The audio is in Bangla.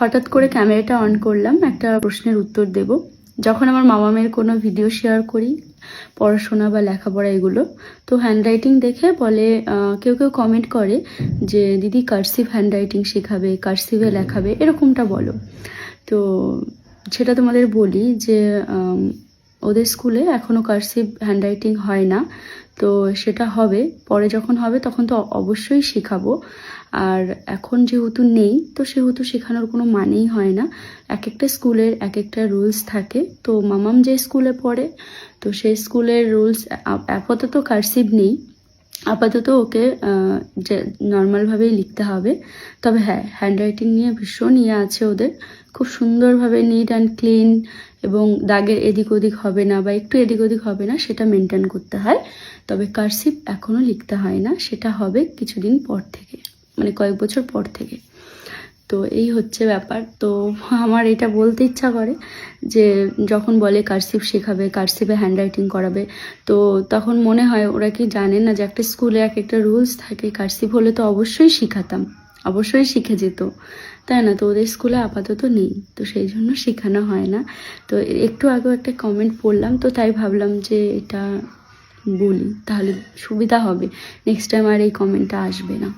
হঠাৎ করে ক্যামেরাটা অন করলাম, একটা প্রশ্নের উত্তর দেব। যখন আমার মামামের কোনো ভিডিও শেয়ার করি, পড়াশোনা বা লেখাপড়া এগুলো, তো হ্যান্ডরাইটিং দেখে বলে, কেউ কেউ কমেন্ট করে যে দিদি কার্সিভ হ্যান্ডরাইটিং শেখাবে, কার্সিভে লেখাবে, এরকমটা বলো। তো সেটা তোমাদের বলি যে ওদের স্কুলে এখনও কার্সিভ হ্যান্ডরাইটিং হয় না, তো সেটা হবে, পরে যখন হবে তখন তো অবশ্যই শেখাবো। আর এখন যেহেতু নেই, তো সেহেতু শেখানোর কোনো মানেই হয় না। এক একটা স্কুলের এক একটা রুলস থাকে। তো মামাম যে স্কুলে পড়ে, তো সেই স্কুলের রুলস আপাতত কার্সিভ নেই, আপাতত ওকে যে নর্মালভাবেই লিখতে হবে। তবে হ্যাঁ, হ্যান্ডরাইটিং নিয়ে ভীষণ আছে ওদের, খুব সুন্দরভাবে নিট অ্যান্ড ক্লিন, এবং দাগের এদিক ওদিক হবে না বা একটু এদিক ওদিক হবে না, সেটা মেনটেন করতে হয়। তবে কার্সিভ এখনও লিখতে হয় না, সেটা হবে কিছুদিন পর থেকে, মানে কয়েক বছর পর থেকে। তো এই হচ্ছে ব্যাপার। তো আমার এটা বলতে ইচ্ছা করে যে যখন বলে কার্সিভ শেখাবে, কার্সিভে হ্যান্ডরাইটিং করাবে, তো তখন মনে হয় ওরা কি জানে না যে একটা স্কুলে এক একটা রুলস থাকে। কার্সিভ হলে তো অবশ্যই শেখাতাম, অবশ্যই শিখে যেত, তাই না? তো ওদের স্কুলে আপাতত নেই, তো সেই জন্য শেখানো হয় না। তো একটু আগেও একটা কমেন্ট পড়লাম, তো তাই ভাবলাম যে এটা বলি, তাহলে সুবিধা হবে, নেক্সট টাইম আর এই কমেন্টটা আসবে না।